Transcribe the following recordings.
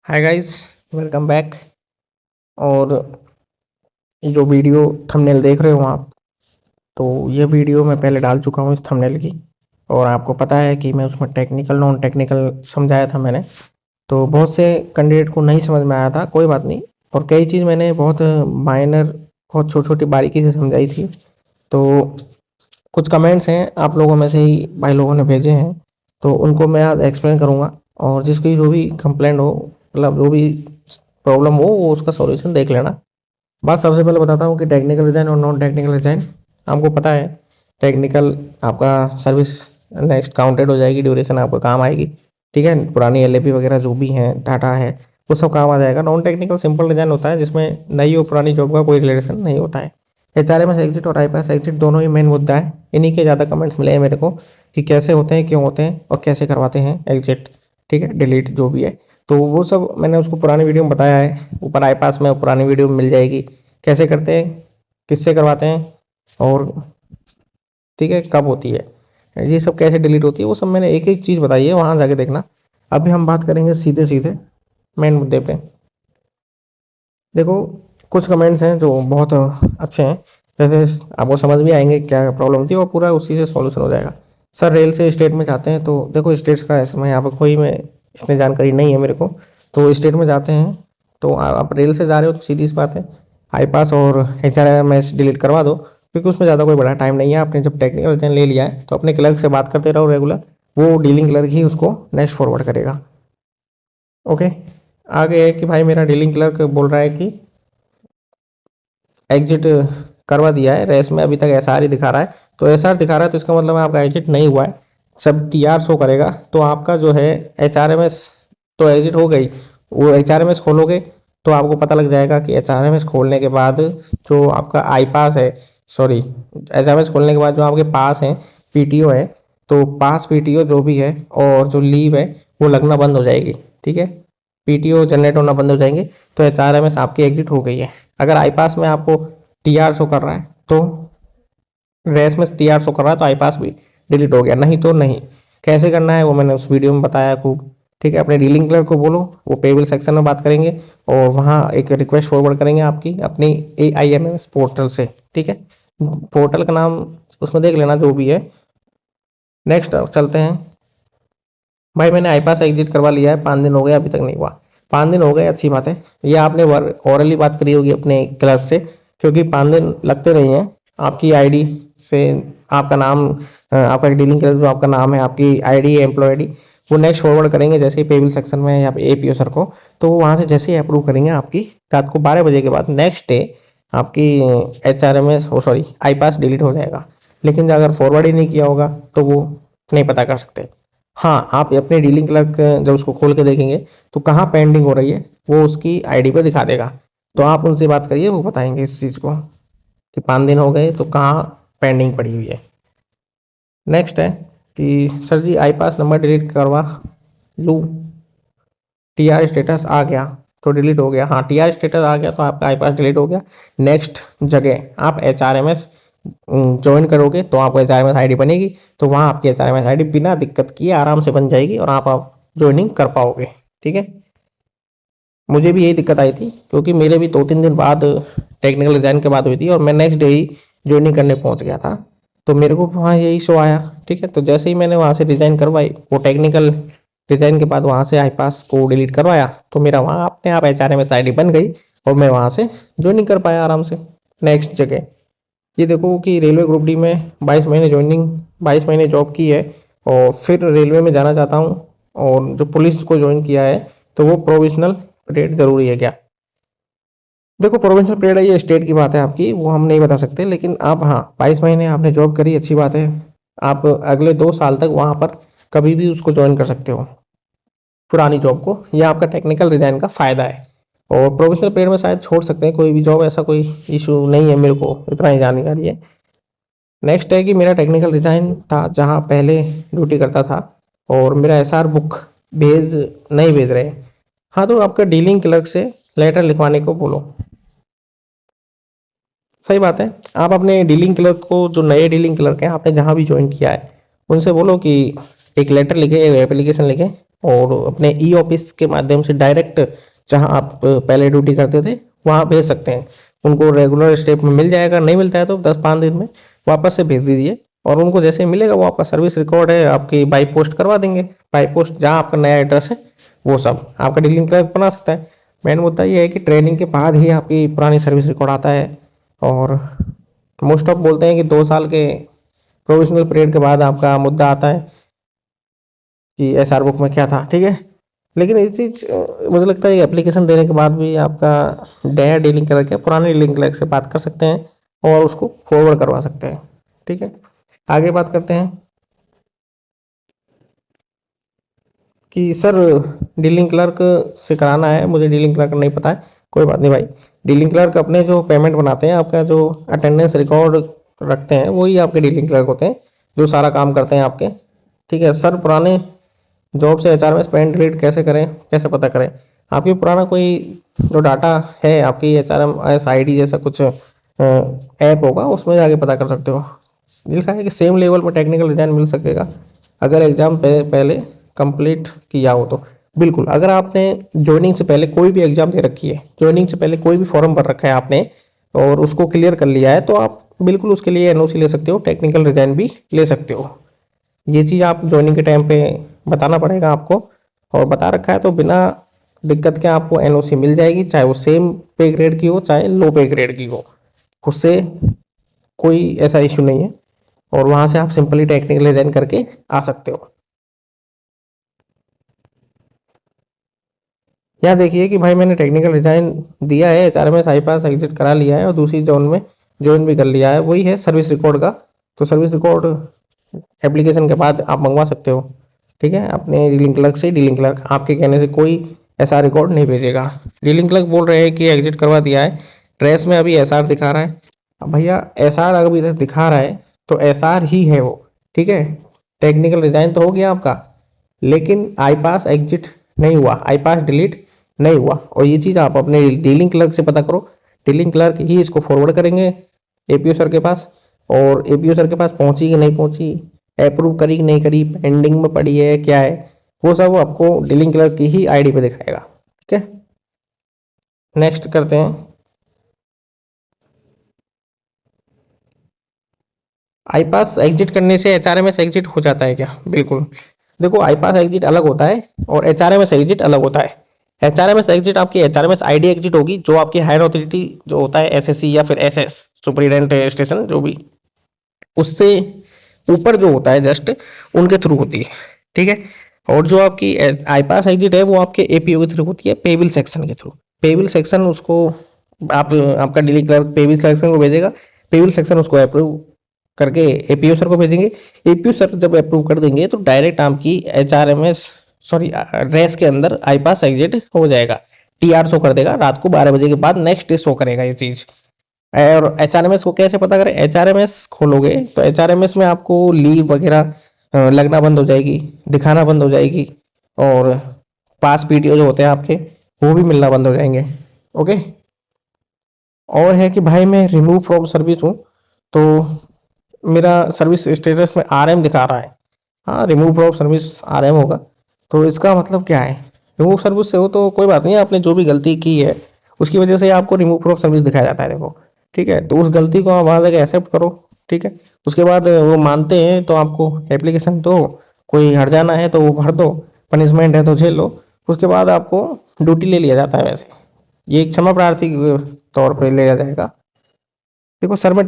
Hi guys, welcome back. और जो video thumbnail देख रहे हो आप, तो ये वीडियो मैं पहले डाल चुका हूँ इस थंबनेल की। और आपको पता है कि मैं उसमें टेक्निकल नॉन टेक्निकल समझाया था मैंने। तो बहुत से कैंडिडेट को नहीं समझ में आया था, कोई बात नहीं। और कई चीज़ मैंने बहुत माइनर, बहुत छोटी छोटी बारीकी से समझाई थी। तो कुछ कमेंट्स हैं आप लोगों में से ही भाई लोगों ने भेजे हैं, तो उनको मैं आज एक्सप्लेन करूँगा। और जिसकी जो भी कंप्लेंट हो, मतलब जो भी प्रॉब्लम हो, वो उसका सॉल्यूशन देख लेना। बात सबसे पहले बताता हूँ कि टेक्निकल डिज़ाइन और नॉन टेक्निकल डिज़ाइन आपको पता है। टेक्निकल आपका सर्विस नेक्स्ट काउंटेड हो जाएगी, ड्यूरेशन आपको काम आएगी। ठीक है, पुरानी एलएपी वगैरह जो भी हैं, डाटा है, वो सब काम आ जाएगा। नॉन टेक्निकल सिंपल डिज़ाइन होता है जिसमें नई और पुरानी जॉब का कोई रिलेशन नहीं होता है। एचआरएमएस एग्जिट और आईपीएस एग्जिट दोनों ही मेन मुद्दा है। इन्हीं के ज़्यादा कमेंट्स मिले हैं मेरे को कि कैसे होते हैं, क्यों होते हैं और कैसे करवाते हैं एग्जिट, ठीक है, डिलीट जो भी है। तो वो सब मैंने उसको पुरानी वीडियो में बताया है। ऊपर आई पास में पुरानी वीडियो में मिल जाएगी, कैसे करते हैं, किससे करवाते हैं, और ठीक है कब होती है, ये सब कैसे डिलीट होती है, वो सब मैंने एक एक चीज़ बताई है, वहाँ जाके देखना। अभी हम बात करेंगे सीधे सीधे मेन मुद्दे पे। देखो, कुछ कमेंट्स हैं जो बहुत अच्छे हैं, जैसे आपको समझ भी आएंगे क्या प्रॉब्लम थी और पूरा उसी से सॉल्यूशन हो जाएगा। सर रेल से स्टेट में जाते हैं, तो देखो स्टेट्स का इसमें यहाँ पर कोई में इतनी जानकारी नहीं है मेरे को। तो स्टेट में जाते हैं, तो आप रेल से जा रहे हो तो सीधी सी बात है, आई पास और H R M S delete करवा दो, क्योंकि उसमें ज़्यादा कोई बड़ा टाइम नहीं है। आपने जब टेक्निकल डिजाइन ले लिया है तो अपने क्लर्क से बात करते रहो रेगुलर, वो डीलिंग क्लर्क ही उसको नेक्स्ट फॉरवर्ड करेगा। ओके, आगे है कि भाई मेरा डीलिंग क्लर्क बोल रहा है कि एग्जिट करवा दिया है, रेस में अभी तक एस आर ही दिखा रहा है। तो एस आर दिखा रहा है तो इसका मतलब आपका एग्जिट नहीं हुआ है, सब टी आर शो करेगा। तो आपका जो है एच आर एम एस तो एग्जिट हो गई। वो एच आर एम एस खोलोगे तो आपको पता लग जाएगा कि एच आर एम एस खोलने के बाद जो आपका आई पास है, sorry, H R M S खोलने के बाद जो आपके पास है पी टी ओ है, तो पास पी टी ओ जो भी है और जो लीव है वो लगना बंद हो जाएगी। ठीक है, पी टी ओ जनरेट होना बंद हो जाएंगे, तो एच आर एम एस आपकी एग्जिट हो गई है। अगर आई पास में आपको टी आर शो कर रहा है तो रेस में टी आर शो कर रहा है तो आई पास भी डिलीट हो गया, नहीं तो नहीं। कैसे करना है वो मैंने उस वीडियो में बताया खूब। ठीक है, अपने डीलिंग क्लर्क को बोलो, वो पेबल सेक्शन में बात करेंगे और वहाँ एक रिक्वेस्ट फॉरवर्ड करेंगे आपकी अपनी ए आई एम एस पोर्टल से। ठीक है, पोर्टल का नाम उसमें देख लेना जो भी है। नेक्स्ट चलते हैं। भाई मैंने आई पास एग्जिट करवा लिया है, 5 दिन हो गए अभी तक नहीं हुआ। 5 दिन हो गए, अच्छी बात है। ये आपने ओरली बात करी होगी अपने क्लर्क से, क्योंकि 5 दिन लगते नहीं हैं। आपकी आईडी से आपका नाम, आपका डीलिंग क्लर्क जो आपका नाम है, आपकी आईडी एम्प्लॉय आईडी, वो नेक्स्ट फॉरवर्ड करेंगे जैसे ही पेबल सेक्शन में या एपीओ सर को। तो वो वहाँ से जैसे ही अप्रूव करेंगे आपकी, रात को 12 बजे के बाद नेक्स्ट डे आपकी एच आर एम एस, ओ सॉरी, आई पास डिलीट हो जाएगा। लेकिन अगर फॉरवर्ड ही नहीं किया होगा तो वो नहीं पता कर सकते। हाँ, आप अपने डीलिंग क्लर्क जब उसको खोल के देखेंगे तो कहाँ पेंडिंग हो रही है वो उसकी आईडी पे दिखा देगा। तो आप उनसे बात करिए, वो बताएंगे इस चीज़ को कि 5 दिन हो गए तो कहाँ पेंडिंग पड़ी हुई है। नेक्स्ट है कि सर जी आई पास नंबर डिलीट करवा लूँ, टी आर स्टेटस आ गया तो डिलीट हो गया। हाँ, टी आर स्टेटस आ गया तो आपका आई पास डिलीट हो गया। नेक्स्ट जगह आप H R M S join करोगे तो आपको H R M S I D बनेगी, तो वहाँ आपकी H R M S I D बिना दिक्कत किए आराम से बन जाएगी और आप ज्वाइनिंग कर पाओगे। ठीक है, मुझे भी यही दिक्कत आई थी क्योंकि मेरे भी 2-3 दिन बाद टेक्निकल डिज़ाइन के बाद हुई थी और मैं नेक्स्ट डे ही ज्वाइनिंग करने पहुंच गया था। तो मेरे को वहाँ यही शो आया। ठीक है, तो जैसे ही मैंने वहाँ से डिज़ाइन करवाई, वो टेक्निकल डिज़ाइन के बाद वहाँ से आई पास को डिलीट करवाया, तो मेरा वहाँ अपने आप H R M S I D बन गई और मैं वहाँ से ज्वाइनिंग कर पाया आराम से नेक्स्ट जगह। ये देखो कि रेलवे ग्रुप डी में 22 महीने ज्वाइनिंग, 22 महीने जॉब की है और फिर रेलवे में जाना चाहता हूँ और जो पुलिस को ज्वाइन किया है, तो वो प्रोविजनल पीरियड ज़रूरी है क्या? देखो, प्रोविंशियल पीरियड है, ये स्टेट की बात है आपकी, वो हम नहीं बता सकते। लेकिन आप, हाँ, 22 महीने आपने जॉब करी, अच्छी बात है। आप अगले 2 साल तक वहाँ पर कभी भी उसको ज्वाइन कर सकते हो, पुरानी जॉब को। ये आपका टेक्निकल डिज़ाइन का फ़ायदा है। और प्रोविजनल पीरियड में शायद छोड़ सकते हैं कोई भी जॉब, ऐसा कोई इशू नहीं है, मेरे को इतना ही जानकारी है। नेक्स्ट है कि मेरा टेक्निकल डिज़ाइन था जहाँ पहले ड्यूटी करता था और मेरा एस आर बुक नहीं भेज रहे। हाँ, तो आपका डीलिंग क्लर्क से लेटर लिखवाने को बोलो। सही बात है, आप अपने डीलिंग क्लर्क को, जो नए डीलिंग क्लर्क हैं आपने जहाँ भी ज्वाइन किया है, उनसे बोलो कि एक लेटर लिखे, एक एप्लीकेशन लिखे और अपने ई ऑफिस के माध्यम से डायरेक्ट जहां आप पहले ड्यूटी करते थे वहां भेज सकते हैं। उनको रेगुलर स्टेप में मिल जाएगा, नहीं मिलता है तो 10-5 दिन में वापस से भेज दीजिए, और उनको जैसे ही मिलेगा वो आपका सर्विस रिकॉर्ड है आपकी बाई पोस्ट करवा देंगे। बाई पोस्ट जहाँ आपका नया एड्रेस है वो सब आपका डीलिंग क्लर्क बना सकता है। मेन मुद्दा ये है कि ट्रेनिंग के बाद ही आपकी पुरानी सर्विस रिकॉर्ड आता है, और मोस्ट ऑफ बोलते हैं कि 2 साल के प्रोविजनल पीरियड के बाद आपका मुद्दा आता है कि एसआर बुक में क्या था, ठीक है। लेकिन ये चीज़ मुझे लगता है एप्लीकेशन देने के बाद भी आपका नया डीलिंग क्लर्क या पुराने डीलिंग क्लर्क से बात कर सकते हैं और उसको फॉरवर्ड करवा सकते हैं, ठीक है। आगे बात करते हैं कि सर डीलिंग क्लर्क से कराना है, मुझे डीलिंग क्लर्क नहीं पता है। कोई बात नहीं भाई, डीलिंग क्लर्क अपने जो पेमेंट बनाते हैं, आपका जो अटेंडेंस रिकॉर्ड रखते हैं वही आपके डीलिंग क्लर्क होते हैं, जो सारा काम करते हैं आपके, ठीक है। सर पुराने जॉब से एचआर में स्पेंड डिलीट कैसे करें, कैसे पता करें? आपकी पुराना कोई जो डाटा है आपकी HRMS ID जैसा कुछ ऐप होगा, उसमें जाके पता कर सकते हो। लिखा है कि सेम लेवल में टेक्निकल डिजाइन मिल सकेगा अगर एग्जाम पहले कंप्लीट किया हो तो। बिल्कुल, अगर आपने ज्वाइनिंग से पहले कोई भी एग्जाम दे रखी है, ज्वाइनिंग से पहले कोई भी फॉर्म भर रखा है आपने और उसको क्लियर कर लिया है, तो आप बिल्कुल उसके लिए एनओसी ले सकते हो, टेक्निकल डिजाइन भी ले सकते हो। ये चीज़ आप ज्वाइनिंग के टाइम पे बताना पड़ेगा आपको, और बता रखा है तो बिना दिक्कत के आपको एनओसी मिल जाएगी, चाहे वो सेम पे ग्रेड की हो चाहे लो पे ग्रेड की हो, उससे कोई ऐसा इश्यू नहीं है। और वहाँ से आप सिंपली टेक्निकल डिजाइन करके आ सकते हो। यहाँ देखिए कि भाई मैंने टेक्निकल डिजाइन दिया है, HRMS आई पास एग्जिट करा लिया है और दूसरी जोन में ज्वाइन भी कर लिया है, वही है सर्विस रिकॉर्ड का। तो सर्विस रिकॉर्ड एप्लीकेशन के बाद आप मंगवा सकते हो, ठीक है। अपने डीलिंग क्लर्क से, डीलिंग क्लर्क आपके कहने से कोई ऐसा रिकॉर्ड नहीं भेजेगा। डीलिंग क्लर्क बोल रहे हैं कि एग्जिट करवा दिया है, ट्रेस में अभी SR दिखा रहा है। अब भैया SR अभी तक दिखा रहा है तो SR ही है वो, ठीक है। टेक्निकल डिजाइन तो हो गया आपका, लेकिन आई पास एग्जिट नहीं हुआ, आई पास डिलीट नहीं हुआ। और ये चीज़ आप अपने डीलिंग क्लर्क से पता करो, डीलिंग क्लर्क ही इसको फॉरवर्ड करेंगे APO सर के पास, और APO सर के पास पहुंची कि नहीं पहुंची, अप्रूव करी कि नहीं करी, पेंडिंग में पड़ी है क्या है, वो सब आपको डीलिंग क्लर्क की ही ID पे दिखाएगा, ठीक है। नेक्स्ट करते हैं, आई पास एग्जिट करने से HRMS एग्जिट हो जाता है क्या? बिल्कुल, देखो आई पास एग्जिट अलग होता है और HRMS एग्जिट अलग होता है। HRMS एग्जिट आपकी HRMS ID एग्जिट होगी, जो आपकी हायर अथॉरिटी जो होता है SSC या फिर SS सुपरिटेंडेंट स्टेशन जो भी, उससे ऊपर जो होता है जस्ट उनके थ्रू होती है, ठीक है। और जो आपकी आई पास एग्जिट है वो आपके APO के थ्रू होती है, पेबिल सेक्शन के थ्रू। पेबिल सेक्शन उसको आप आपका डीलिंग क्लर्क पेबिल सेक्शन को भेजेगा, पेबिल सेक्शन उसको अप्रूव करके APO सर को भेजेंगे। APO सर जब अप्रूव कर देंगे तो डायरेक्ट आपकी HRMS सॉरी रेस के अंदर आई पास एग्जिट हो जाएगा, TR शो कर देगा रात को 12 बजे के बाद, नेक्स्ट डे शो करेगा ये चीज़। और HRMS को कैसे पता करें? HRMS खोलोगे तो HRMS में आपको लीव वगैरह लगना बंद हो जाएगी, दिखाना बंद हो जाएगी, और पास PTO जो होते हैं आपके वो भी मिलना बंद हो जाएंगे, ओके। और है कि भाई मैं रिमूव फ्रॉम सर्विस हूँ, तो मेरा सर्विस स्टेटस में RM दिखा रहा है। हाँ, रिमूव फ्रॉम सर्विस RM होगा, तो इसका मतलब क्या है? रिमूव सर्विस से हो तो कोई बात नहीं, आपने जो भी गलती की है उसकी वजह से आपको रिमूव फ्रॉम सर्विस दिखाया जाता है, देखो, ठीक है। तो उस गलती को आप वहाँ जाकर एक्सेप्ट करो, ठीक है। उसके बाद वो मानते हैं तो आपको एप्लीकेशन दो, कोई हट जाना है तो वो भर दो, पनिशमेंट है तो झेल लो, उसके बाद आपको ड्यूटी ले लिया जाता है। वैसे ये एक क्षमा प्रार्थी के तौर पर लिया जाएगा। देखो सर, मैं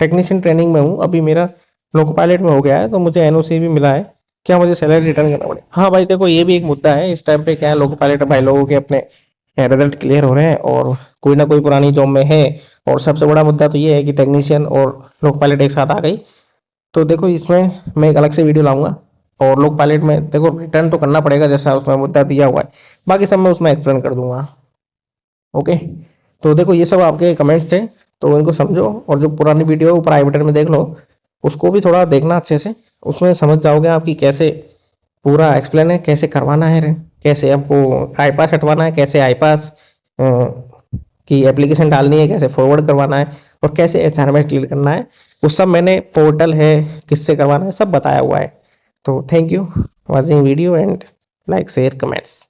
टेक्नीशियन ट्रेनिंग में हूँ अभी, मेरा लोको पायलट में हो गया है तो मुझे NOC भी मिला है, क्या मुझे सैलरी रिटर्न करना पड़ेगा? हाँ भाई देखो, ये भी एक मुद्दा है इस टाइम पे। क्या है, लोको पायलट भाई लोगों के अपने रिजल्ट क्लियर हो रहे हैं और कोई ना कोई पुरानी जॉब में है, और सबसे बड़ा मुद्दा तो ये है कि टेक्नीशियन और लोको पायलट एक साथ आ गई। तो देखो इसमें मैं एक अलग से वीडियो लाऊंगा, और लोको पायलट में देखो रिटर्न तो करना पड़ेगा जैसा उसमें मुद्दा दिया हुआ है, बाकी सब मैं उसमें एक्सप्लेन कर दूंगा, ओके। तो देखो ये सब आपके कमेंट्स थे, तो इनको समझो, और जो पुरानी वीडियो ऊपर आई बटन में देख लो, उसको भी थोड़ा देखना अच्छे से, उसमें समझ जाओगे आपकी कैसे पूरा एक्सप्लेन है, कैसे करवाना है, कैसे आपको आई पास हटवाना है, कैसे आई पास की एप्लीकेशन डालनी है, कैसे फॉरवर्ड करवाना है, और कैसे HRMS क्लियर करना है। वो सब मैंने पोर्टल है किससे करवाना है सब बताया हुआ है। तो thank you. watching video and like, share, comments.